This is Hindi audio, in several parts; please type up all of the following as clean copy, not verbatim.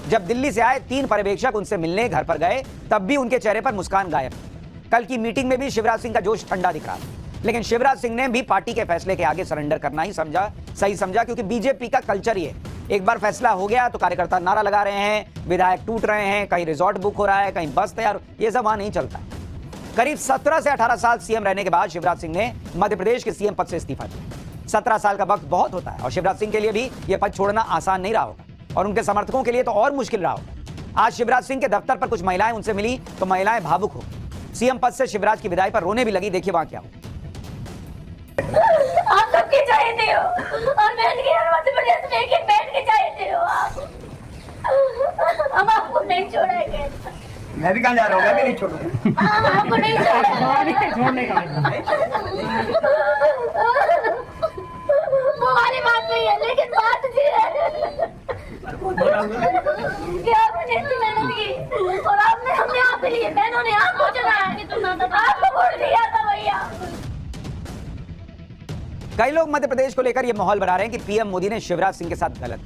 जब दिल्ली से आए 3 पर्यवेक्षक उनसे मिलने घर पर गए, तब भी उनके चेहरे पर मुस्कान गायब। कल की मीटिंग में भी शिवराज सिंह का जोश ठंडा दिख रहा, लेकिन शिवराज सिंह ने भी पार्टी के फैसले के आगे सरेंडर करना ही सही समझा, क्योंकि बीजेपी का कल्चर ये एक बार फैसला हो गया तो कार्यकर्ता नारा लगा रहे हैं, विधायक टूट रहे हैं, कहीं रिजॉर्ट बुक हो रहा है, कहीं बस तैयार, ये सब वहां नहीं चलता। करीब 17 से 18 साल सीएम रहने के बाद शिवराज सिंह ने मध्य प्रदेश के सीएम पद से इस्तीफा दिया। 17 साल का वक्त बहुत होता है और शिवराज सिंह के लिए भी यह पद छोड़ना आसान नहीं रहा होगा, और उनके समर्थकों के लिए तो और मुश्किल रहा होगा। आज शिवराज सिंह के दफ्तर पर कुछ महिलाएं उनसे मिली तो महिलाएं भावुक हो, सीएम पद से शिवराज की विदाई पर रोने भी लगी। देखिए वहां क्या हो। आप सबके चाहते हो और बहन की हर मध्य प्रदेश में एक बैठ के चाहते हो आप। हम आपको नहीं छोड़ेंगे। मैं भी कहाँ जा रहा हूँ, मैं भी नहीं छोड़ूंगा। आपको नहीं छोड़ने का वो वाली बात नहीं है, लेकिन बात ये है कि आपने इतनी मेहनत की और आपने हमने आपके लिए बहनों ने आपको चुना है, आपको वोट दिया था भैया। कई लोग मध्य प्रदेश को लेकर यह माहौल बना रहे हैं कि पीएम मोदी ने शिवराज सिंह के साथ गलत,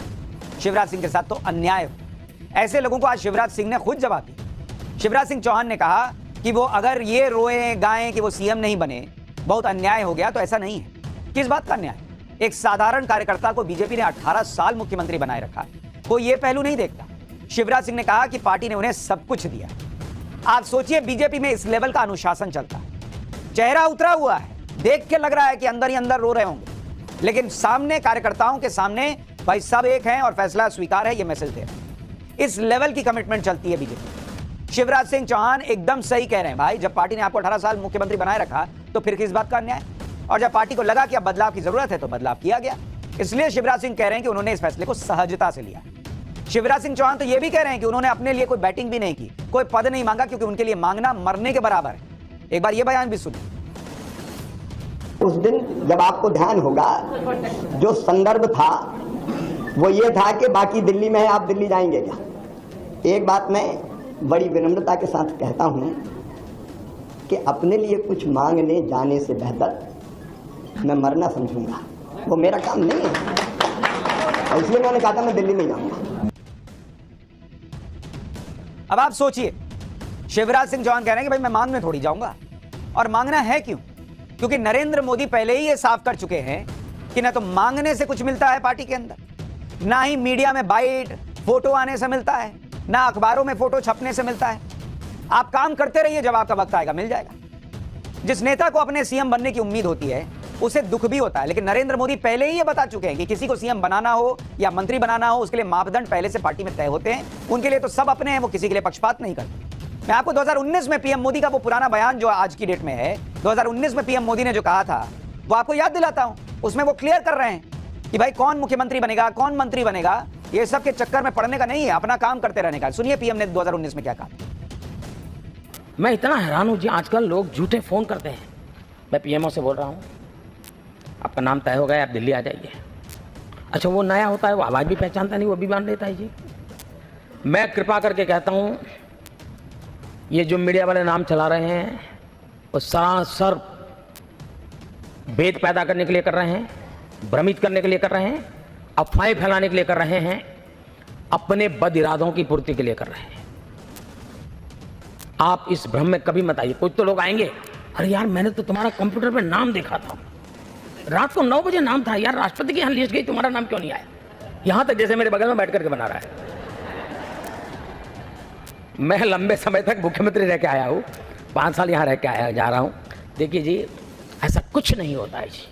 शिवराज सिंह के साथ तो अन्याय हो। ऐसे लोगों को आज शिवराज सिंह ने खुद जवाब दिया। शिवराज सिंह चौहान ने कहा कि वो अगर ये रोए गाएं कि वो सीएम नहीं बने, बहुत अन्याय हो गया, तो ऐसा नहीं है। किस बात का अन्याय? एक साधारण कार्यकर्ता को बीजेपी ने 18 साल मुख्यमंत्री बनाए रखा, कोई ये पहलू नहीं देखता। शिवराज सिंह ने कहा कि पार्टी ने उन्हें सब कुछ दिया। आप सोचिए बीजेपी में इस लेवल का अनुशासन चलता है, चेहरा उतरा हुआ है, देख के लग रहा है कि अंदर ही अंदर रो रहे होंगे, लेकिन सामने कार्यकर्ताओं के सामने भाई सब एक हैं और फैसला स्वीकार है, ये मैसेज दे रहे हैं। इस लेवल की कमिटमेंट चलती है बीजेपी। शिवराज सिंह चौहान एकदम सही कह रहे हैं भाई, जब पार्टी ने आपको 18 साल मुख्यमंत्री बनाए रखा तो फिर किस बात का अन्याय? और जब पार्टी को लगा कि अब बदलाव की जरूरत है तो बदलाव किया गया। इसलिए शिवराज सिंह कह रहे हैं कि उन्होंने इस फैसले को सहजता से लिया। शिवराज सिंह चौहान तो यह भी कह रहे हैं कि उन्होंने अपने लिए कोई बैटिंग भी नहीं की, कोई पद नहीं मांगा, क्योंकि उनके लिए मांगना मरने के बराबर है। एक बार यह बयान भी सुनिए। उस दिन जब आपको ध्यान होगा, जो संदर्भ था वो ये था कि बाकी दिल्ली में है, आप दिल्ली जाएंगे क्या? एक बात मैं बड़ी विनम्रता के साथ कहता हूं कि अपने लिए कुछ मांगने जाने से बेहतर मैं मरना समझूंगा, वो मेरा काम नहीं है, और इसलिए मैंने कहा था मैं दिल्ली में जाऊंगा। अब आप सोचिए, शिवराज सिंह चौहान कह रहे हैं कि भाई मैं मांगने थोड़ी जाऊंगा, और मांगना है क्यों? क्योंकि नरेंद्र मोदी पहले ही ये साफ कर चुके हैं कि ना तो मांगने से कुछ मिलता है पार्टी के अंदर, ना ही मीडिया में बाइट फोटो आने से मिलता है, ना अखबारों में फोटो छपने से मिलता है। आप काम करते रहिए, जब आपका वक्त आएगा मिल जाएगा। जिस नेता को अपने सीएम बनने की उम्मीद होती है उसे दुख भी होता है, लेकिन नरेंद्र मोदी पहले ही ये बता चुके हैं कि किसी को सीएम बनाना हो या मंत्री बनाना हो, उसके लिए मापदंड पहले से पार्टी में तय होते हैं। उनके लिए तो सब अपने हैं, वो किसी के लिए पक्षपात नहीं करते। मैं आपको 2019 में पीएम मोदी का वो पुराना बयान जो आज की डेट में है, 2019 में पीएम मोदी ने जो कहा था वो आपको याद दिलाता हूं। उसमें वो क्लियर कर रहे हैं कि भाई कौन मुख्यमंत्री बनेगा, कौन मंत्री बनेगा, ये सब के चक्कर में पड़ने का नहीं है, अपना काम करते रहने का। सुनिए पीएम ने 2019 में क्या कहा। मैं इतना हैरान हूं जी, आजकल लोग झूठे फोन करते हैं। मैं पीएमओ से बोल रहा हूं, आपका नाम तय हो गया, आप दिल्ली आ जाइए। अच्छा, वो नया होता है, वो आवाज़ भी पहचानता नहीं, वो भी मान लेता है जी। मैं कृपा करके कहता हूं, ये जो मीडिया वाले नाम चला रहे हैं वो सरासर भेद पैदा करने के लिए कर रहे हैं, भ्रमित करने के लिए कर रहे हैं, अफवाहें फैलाने के लिए कर रहे हैं, अपने बद इरादों की पूर्ति के लिए कर रहे हैं। आप इस भ्रम में कभी मत आइए। कुछ तो लोग आएंगे, अरे यार मैंने तो तुम्हारा कंप्यूटर पे नाम देखा था, रात को 9 बजे नाम था यार, राष्ट्रपति की यहाँ लिस्ट गई, तुम्हारा नाम क्यों नहीं आया? यहां तक जैसे मेरे बगल में बैठ करके बना रहा है। मैं लंबे समय तक मुख्यमंत्री रह के आया हूँ, 5 साल यहाँ रह के आया जा रहा हूँ। देखिए जी, ऐसा कुछ नहीं होता है जी।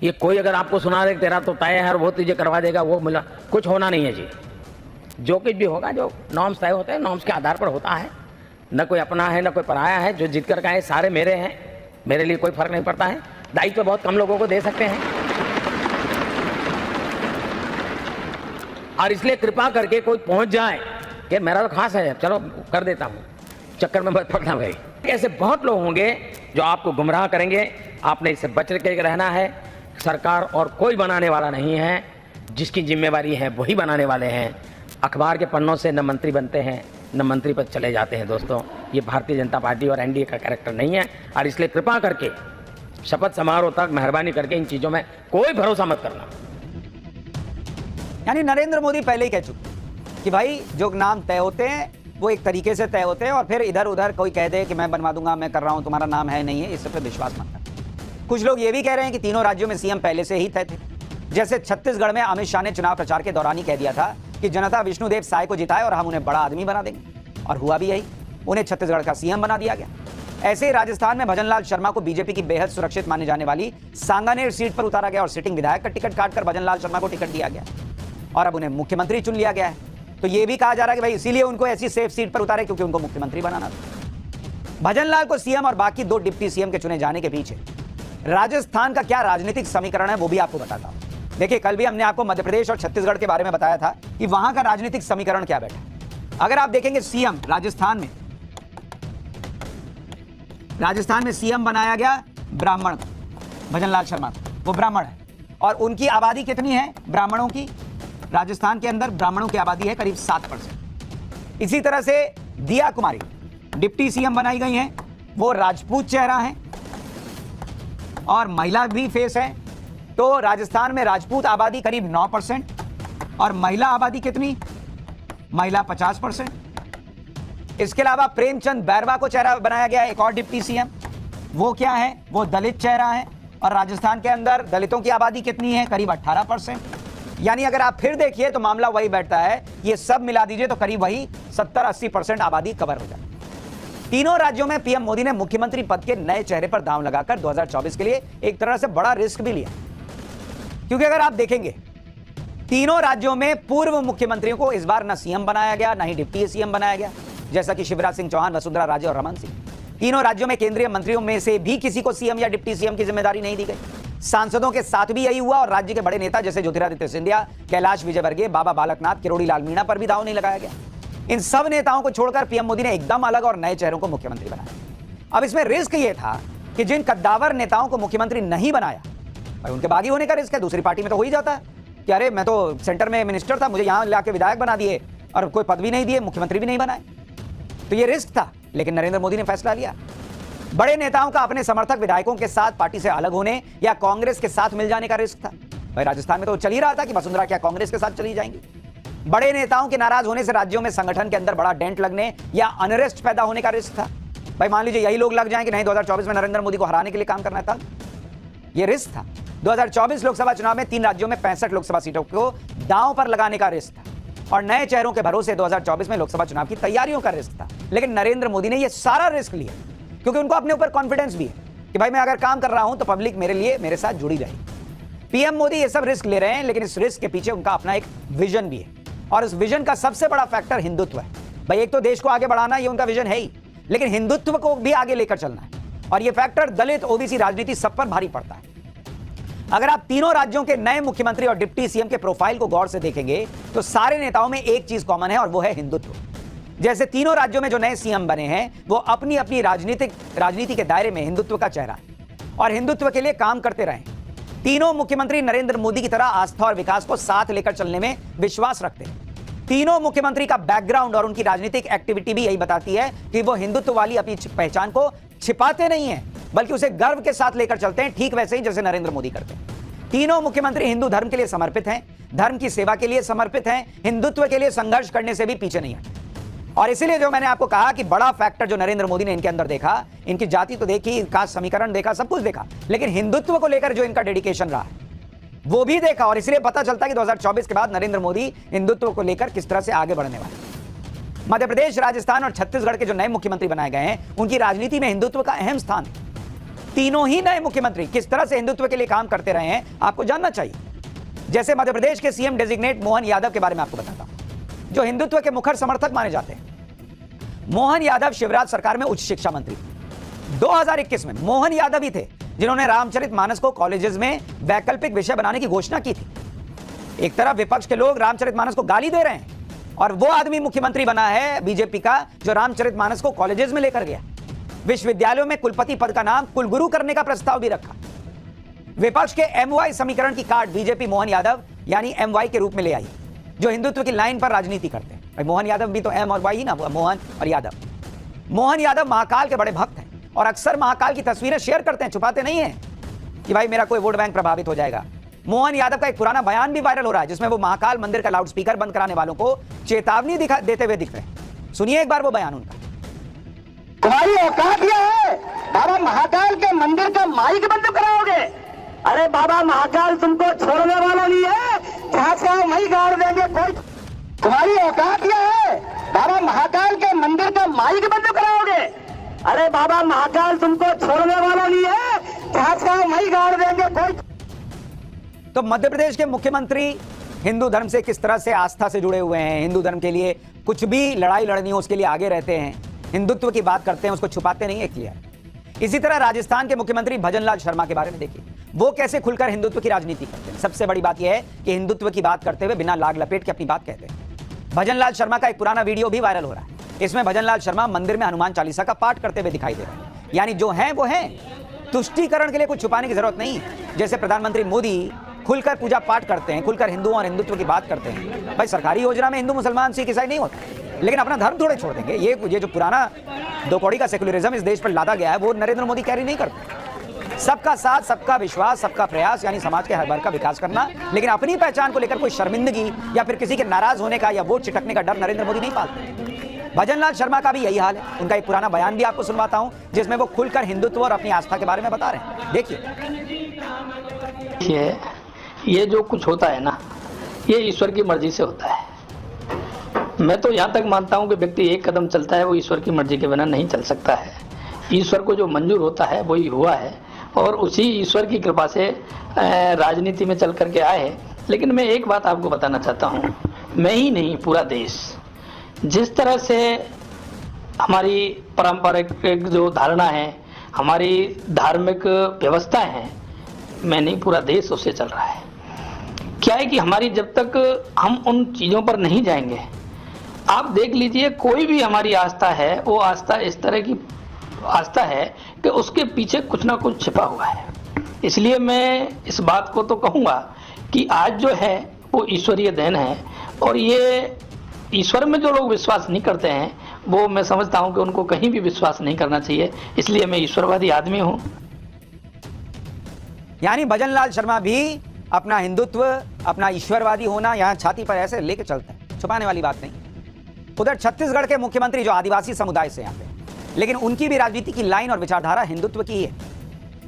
ये कोई अगर आपको सुना दे तेरा तो तय है और वो तुझे करवा देगा, वो मिला, कुछ होना नहीं है जी। जो कुछ भी होगा, जो नॉर्म्स तय होते हैं, नॉर्म्स के आधार पर होता है। न कोई अपना है न कोई पराया है, जो जीत कर आए सारे मेरे हैं, मेरे लिए कोई फर्क नहीं पड़ता है। दायित्व तो बहुत कम लोगों को दे सकते हैं, और इसलिए कृपा करके कोई पहुंच जाए कि मेरा तो खास है, चलो कर देता हूं, चक्कर में मत पड़ना भाई। ऐसे बहुत लोग होंगे जो आपको गुमराह करेंगे, आपने इससे बच के रहना है। सरकार और कोई बनाने वाला नहीं है, जिसकी जिम्मेवारी है वही बनाने वाले हैं। अखबार के पन्नों से न मंत्री बनते हैं न मंत्री पद चले जाते हैं। दोस्तों, ये भारतीय जनता पार्टी और एनडीए का कैरेक्टर नहीं है, और इसलिए कृपा करके शपथ समारोह तक मेहरबानी करके इन चीजों में कोई भरोसा मत करना। यानी नरेंद्र मोदी पहले ही कह चुके कि भाई जो नाम तय होते हैं वो एक तरीके से तय होते हैं, और फिर इधर उधर कोई कह दे कि मैं बनवा दूंगा, मैं कर रहा हूं, तुम्हारा नाम है नहीं है, इस पे विश्वास मत कर। कुछ लोग ये भी कह रहे हैं कि तीनों राज्यों में सीएम पहले से ही तय थे। जैसे छत्तीसगढ़ में अमित शाह ने चुनाव प्रचार के दौरान ही कह दिया था कि जनता विष्णुदेव साय को जिताए और हम उन्हें बड़ा आदमी बना देंगे, और हुआ भी यही, उन्हें छत्तीसगढ़ का सीएम बना दिया गया। ऐसे ही राजस्थान में भजनलाल शर्मा को बीजेपी की बेहद सुरक्षित माने जाने वाली सांगानेर सीट पर उतारा गया और सिटिंग विधायक का टिकट काटकर भजनलाल शर्मा को टिकट दिया गया और अब उन्हें मुख्यमंत्री चुन लिया गया है। तो यह भी कहा जा रहा है कि भाई इसीलिए उनको ऐसी सेफ सीट पर उतारे क्योंकि उनको मुख्यमंत्री बनाना था। भजनलाल को सीएम और बाकी 2 डिप्टी सीएम के चुने जाने के पीछे राजस्थान का क्या राजनीतिक समीकरण है वो भी आपको बताता हूं। देखिए, कल भी हमने आपको मध्य प्रदेश और छत्तीसगढ़ के बारे में बताया था कि वहां का राजनीतिक समीकरण क्या बैठा। अगर आप देखेंगे सीएम राजस्थान में सीएम बनाया गया ब्राह्मण, भजनलाल शर्मा, वो ब्राह्मण है और उनकी आबादी कितनी है ब्राह्मणों की? राजस्थान के अंदर ब्राह्मणों की आबादी है करीब 7%। इसी तरह से दिया कुमारी डिप्टी सीएम बनाई गई हैं, वो राजपूत चेहरा है और महिला भी फेस है। तो राजस्थान में राजपूत आबादी करीब 9% और महिला आबादी कितनी? महिला 50%। इसके अलावा प्रेमचंद बैरवा को चेहरा बनाया गया है, एक और डिप्टी सीएम। वो क्या है? वो दलित चेहरा है और राजस्थान के अंदर दलितों की आबादी कितनी है? करीब 18%। यानी अगर आप फिर देखिए तो मामला वही बैठता है, ये सब मिला दीजिए तो करीब वही 70-80% आबादी कवर हो जाए। तीनों राज्यों में पीएम मोदी ने मुख्यमंत्री पद के नए चेहरे पर दांव लगाकर 2024 के लिए एक तरह से बड़ा रिस्क भी लिया, क्योंकि अगर आप देखेंगे तीनों राज्यों में पूर्व मुख्यमंत्रियों को इस बार न सीएम बनाया गया, ना ही डिप्टी सीएम बनाया गया, जैसा कि शिवराज सिंह चौहान, वसुंधरा राजे और रमन सिंह। तीनों राज्यों में केंद्रीय मंत्रियों में से भी किसी को सीएम या डिप्टी सीएम की जिम्मेदारी नहीं दी गई। सांसदों के साथ भी यही हुआ और राज्य के बड़े नेता जैसे ज्योतिरादित्य सिंधिया, कैलाश विजयवर्गीय, बाबा बालकनाथ, किरोड़ी लाल मीणा पर भी दांव नहीं लगाया गया। इन सब नेताओं को छोड़कर पीएम मोदी ने एकदम अलग और नए चेहरों को मुख्यमंत्री बनाया। अब इसमें रिस्क ये था कि जिन कद्दावर नेताओं को मुख्यमंत्री नहीं बनाया, भाई उनके बागी होने का रिस्क है। दूसरी पार्टी में तो हो ही जाता है कि अरे मैं तो सेंटर में मिनिस्टर था, मुझे यहां लाके विधायक बना दिए और कोई पद भी नहीं दिए, मुख्यमंत्री भी नहीं बनाए। तो ये रिस्क था, लेकिन नरेंद्र मोदी ने फैसला लिया। बड़े नेताओं का अपने समर्थक विधायकों के साथ पार्टी से अलग होने या कांग्रेस के साथ मिल जाने का रिस्क था। भाई राजस्थान में तो चल ही रहा था कि वसुंधरा क्या कांग्रेस के साथ चली जाएंगी। बड़े नेताओं के नाराज होने से राज्यों में संगठन के अंदर बड़ा डेंट लगने या अनरेस्ट पैदा होने का रिस्क था। भाई मान लीजिए यही लोग लग जाएं कि नहीं 2024 में नरेंद्र मोदी को हराने के लिए काम करना था, यह रिस्क था। 2024 लोकसभा चुनाव में 3 राज्यों में 65 लोकसभा सीटों को दांव पर लगाने का रिस्क था और नए चेहरों के भरोसे 2024 में लोकसभा चुनाव की तैयारियों का रिस्क था। लेकिन नरेंद्र मोदी ने यह सारा रिस्क लिया क्योंकि उनको अपने ऊपर कॉन्फिडेंस भी है कि भाई मैं अगर काम कर रहा हूं तो पब्लिक मेरे साथ जुड़ी रहेगी। पीएम मोदी ये सब रिस्क ले रहे हैं, लेकिन इस रिस्क के पीछे उनका अपना एक विजन भी है और इस विजन का सबसे बड़ा फैक्टर हिंदुत्व है। भाई एक तो देश को आगे बढ़ाना ये उनका विजन है ही, लेकिन हिंदुत्व को भी आगे लेकर चलना है और ये फैक्टर दलित, ओबीसी राजनीति सब पर भारी पड़ता है। अगर आप तीनों राज्यों के नए मुख्यमंत्री और डिप्टी सीएम के प्रोफाइल को गौर से देखेंगे तो सारे नेताओं में एक चीज कॉमन है और वो है हिंदुत्व। जैसे तीनों राज्यों में जो नए सीएम बने हैं वो अपनी अपनी राजनीति के दायरे में हिंदुत्व का चेहरा है और हिंदुत्व के लिए काम करते रहे। तीनों मुख्यमंत्री नरेंद्र मोदी की तरह आस्था और विकास को साथ लेकर चलने में विश्वास रखते हैं। तीनों मुख्यमंत्री का बैकग्राउंड और उनकी राजनीतिक एक्टिविटी भी यही बताती है कि वो हिंदुत्व वाली अपनी पहचान को छिपाते नहीं है, बल्कि उसे गर्व के साथ लेकर चलते हैं, ठीक वैसे ही जैसे नरेंद्र मोदी करते हैं। तीनों मुख्यमंत्री हिंदू धर्म के लिए समर्पित हैं, धर्म की सेवा के लिए समर्पित हैं, हिंदुत्व के लिए संघर्ष करने से भी पीछे नहीं हटते। और इसीलिए जो मैंने आपको कहा कि बड़ा फैक्टर जो नरेंद्र मोदी ने इनके अंदर देखा, इनकी जाति तो देखी, इनका समीकरण देखा, सब कुछ देखा, लेकिन हिंदुत्व को लेकर जो इनका डेडिकेशन रहा है वो भी देखा और इसलिए पता चलता है कि 2024 के बाद नरेंद्र मोदी हिंदुत्व को लेकर किस तरह से आगे बढ़ने वाले। मध्य प्रदेश, राजस्थान और छत्तीसगढ़ के जो नए मुख्यमंत्री बनाए गए हैं उनकी राजनीति में हिंदुत्व का अहम स्थान है। तीनों ही नए मुख्यमंत्री किस तरह से हिंदुत्व के लिए काम करते रहे हैं आपको जानना चाहिए। जैसे मध्य प्रदेश के सीएम डेजिग्नेट मोहन यादव के बारे में आपको बताता हूं, जो हिंदुत्व के मुखर समर्थक माने जाते हैं। मोहन यादव शिवराज सरकार में उच्च शिक्षा मंत्री 2021 में मोहन यादव ही थे जिन्होंने रामचरितमानस को कॉलेजेस में वैकल्पिक विषय बनाने की घोषणा की थी। एक तरफ विपक्ष के लोग रामचरितमानस को गाली दे रहे हैं और वो आदमी मुख्यमंत्री बना है बीजेपी का जो रामचरितमानस को कॉलेजेस में लेकर गया। विश्वविद्यालयों में कुलपति पद का नाम कुलगुरु करने का प्रस्ताव भी रखा। विपक्ष के एमवाई समीकरण की काट बीजेपी मोहन यादव यानी एमवाई के रूप में ले आई, जो हिंदुत्व की लाइन पर राजनीति करते हैं। मोहन यादव भी तो एम और वाई ही ना, मोहन और यादव। मोहन यादव महाकाल के बड़े भक्त हैं और अक्सर महाकाल की तस्वीरें शेयर करते हैं, छुपाते नहीं हैं कि भाई मेरा कोई वोट बैंक प्रभावित हो जाएगा। मोहन यादव का एक पुराना बयान भी वायरल हो रहा है जिसमें वो महाकाल मंदिर का लाउडस्पीकर बंद कराने वालों को चेतावनी देते हुए दिख रहे हैं। सुनिए एक बार वो बयान उनका। तुम्हारी औकात यह है बाबा महाकाल के मंदिर का माइक बंद कराओगे? अरे बाबा महाकाल तुमको छोड़ने वाला नहीं है, जहां से हम वहीं गाड़ देंगे कोई। तुम्हारी औकात यह है बाबा महाकाल के मंदिर का माइक बंद कराओगे? अरे बाबा महाकाल तुमको छोड़ने वाला नहीं है, जहां से हम वहीं गाड़ देंगे कोई। तो मध्य प्रदेश के मुख्यमंत्री हिंदू धर्म से किस तरह से आस्था से जुड़े हुए हैं, हिंदू धर्म के लिए कुछ भी लड़ाई लड़नी हो उसके लिए आगे रहते हैं, हिंदुत्व की बात करते हैं, उसको छुपाते नहीं है, क्लियर। इसी तरह राजस्थान के मुख्यमंत्री भजनलाल शर्मा के बारे में देखिए, वो कैसे खुलकर हिंदुत्व की राजनीति करते हैं। सबसे बड़ी बात यह है कि हिंदुत्व की बात करते हुए बिना लाग लपेट के अपनी बात कहते हैं। भजनलाल शर्मा का एक पुराना वीडियो भी वायरल हो रहा है, इसमें भजनलाल शर्मा मंदिर में हनुमान चालीसा का पाठ करते हुए दिखाई दे रहे हैं। यानी जो है वो है, तुष्टीकरण के लिए कुछ छुपाने की जरूरत नहीं है। जैसे प्रधानमंत्री मोदी खुलकर पूजा पाठ करते हैं, खुलकर हिंदुओं और हिंदुत्व की बात करते हैं। भाई सरकारी योजना में हिंदू मुसलमान सिख ईसाई नहीं होता, लेकिन अपना धर्म थोड़े छोड़ देंगे। ये जो पुराना दो कौड़ी का सेकुलरिज्म इस देश पर लादा गया है वो नरेंद्र मोदी कैरी नहीं करते। सबका साथ, सबका विश्वास, सबका प्रयास, यानी समाज के हर वर्ग का विकास करना, लेकिन अपनी पहचान को लेकर कोई शर्मिंदगी या फिर किसी के नाराज होने का या वोट छिटकने का डर नरेंद्र मोदी नहीं पालते। भजनलाल शर्मा का भी यही हाल है। उनका एक पुराना बयान भी आपको सुनवाता हूं जिसमें वो खुलकर हिंदुत्व और अपनी आस्था के बारे में बता रहे हैं, देखिए। ये जो कुछ होता है ना, ये ईश्वर की मर्जी से होता है। मैं तो यहाँ तक मानता हूँ कि व्यक्ति एक कदम चलता है वो ईश्वर की मर्जी के बिना नहीं चल सकता है। ईश्वर को जो मंजूर होता है वही हुआ है और उसी ईश्वर की कृपा से राजनीति में चल करके आए हैं। लेकिन मैं एक बात आपको बताना चाहता हूँ, मैं ही नहीं पूरा देश जिस तरह से हमारी पारंपरिक जो धारणा है, हमारी धार्मिक व्यवस्था है, मैं नहीं पूरा देश उससे चल रहा है। क्या है कि हमारी जब तक हम उन चीज़ों पर नहीं जाएंगे, आप देख लीजिए कोई भी हमारी आस्था है वो आस्था इस तरह की आस्था है कि उसके पीछे कुछ ना कुछ छिपा हुआ है। इसलिए मैं इस बात को तो कहूँगा कि आज जो है वो ईश्वरीय देन है और ये ईश्वर में जो लोग विश्वास नहीं करते हैं वो मैं समझता हूँ कि उनको कहीं भी विश्वास नहीं करना चाहिए। इसलिए मैं ईश्वरवादी आदमी हूँ। यानी भजनलाल शर्मा भी अपना हिंदुत्व, अपना ईश्वरवादी होना यहाँ छाती पर ऐसे लेके चलते हैं, छुपाने वाली बात नहीं। उधर छत्तीसगढ़ के मुख्यमंत्री जो आदिवासी समुदाय से आते हैं, लेकिन उनकी भी राजनीति की लाइन और विचारधारा हिंदुत्व की है।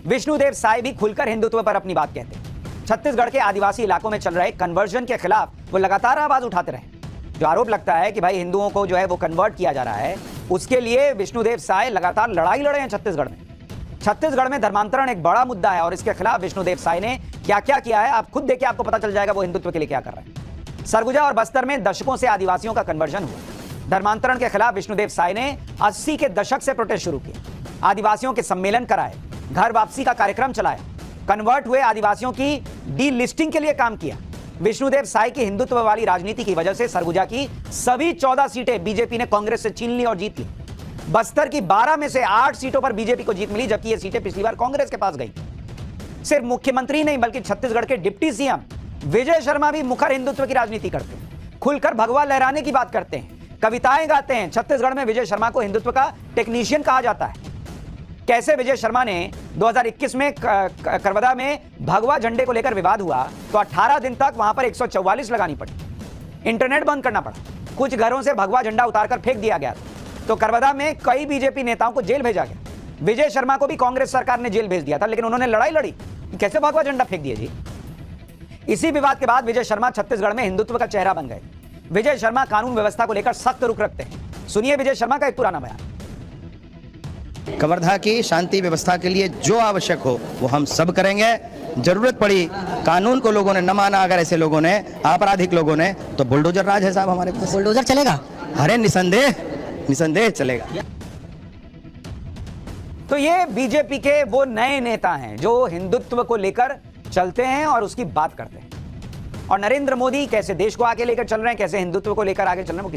विष्णुदेव साय भी खुलकर हिंदुत्व पर अपनी बात कहते हैं। छत्तीसगढ़ के आदिवासी इलाकों में चल रहे कन्वर्जन के खिलाफ वो लगातार आवाज उठाते रहे। जो आरोप लगता है कि भाई हिंदुओं को जो है वो कन्वर्ट किया जा रहा है, उसके लिए विष्णुदेव साय लगातार लड़ाई लड़े हैं छत्तीसगढ़ में। छत्तीसगढ़ में धर्मांतरण एक बड़ा मुद्दा है और इसके खिलाफ विष्णुदेव साय ने क्या क्या किया है आप खुद देखिए, आपको पता चल जाएगा वो हिंदुत्व के लिए क्या कर रहे हैं। सरगुजा और बस्तर में दशकों से आदिवासियों का कन्वर्जन हुआ। धर्मांतरण के खिलाफ विष्णुदेव साय ने 80 के दशक से प्रोटेस्ट शुरू किया। आदिवासियों के सम्मेलन कराए, घर वापसी का कार्यक्रम चलाया, कन्वर्ट हुए आदिवासियों की डी लिस्टिंग के लिए काम किया। विष्णुदेव साय की हिंदुत्व वाली राजनीति की वजह से सरगुजा की सभी 14 सीटें बीजेपी ने कांग्रेस से छीन ली और जीत ली। बस्तर की 12 में से 8 सीटों पर बीजेपी को जीत मिली, जबकि ये सीटें पिछली बार कांग्रेस के पास गई। सिर्फ मुख्यमंत्री नहीं बल्कि छत्तीसगढ़ के डिप्टी सीएम विजय शर्मा भी मुखर हिंदुत्व की राजनीति करते हैं, खुलकर भगवा लहराने की बात करते हैं, कविताएं गाते हैं। छत्तीसगढ़ में विजय शर्मा को हिंदुत्व का टेक्नीशियन कहा जाता है। कैसे विजय शर्मा ने 2021 में करवदा में भगवा झंडे को लेकर विवाद हुआ तो 18 दिन तक वहां पर 144 लगानी पड़ी, इंटरनेट बंद करना पड़ा, कुछ घरों से भगवा झंडा उतारकर फेंक दिया गया। तो करवदा में कई बीजेपी नेताओं को जेल भेजा गया। विजय शर्मा को भी कांग्रेस सरकार ने जेल भेज दिया था, लेकिन उन्होंने लड़ाई लड़ी, कैसे भगवा झंडा फेंक दिया जी। इसी विवाद के बाद विजय शर्मा छत्तीसगढ़ में हिंदुत्व का चेहरा बन गए। विजय शर्मा कानून व्यवस्था को लेकर सख्त रुख रखते हैं। सुनिए विजय शर्मा का एक पुराना बयान। कवर्धा की शांति व्यवस्था के लिए जो आवश्यक हो वो हम सब करेंगे। जरूरत पड़ी कानून को लोगों ने न माना, अगर ऐसे लोगों ने, आपराधिक लोगों ने, तो बुलडोजर राज है साहब हमारे पास। बुलडोजर चलेगा? अरे निसंदेह चलेगा। तो ये बीजेपी के वो नए नेता हैं जो हिंदुत्व को लेकर चलते हैं और उसकी बात करते हैं। और नरेंद्र मोदी कैसे देश को आगे लेकर चल रहे हैं, कैसे हिंदुत्व को लेकर आगे चल रहे हैं, वो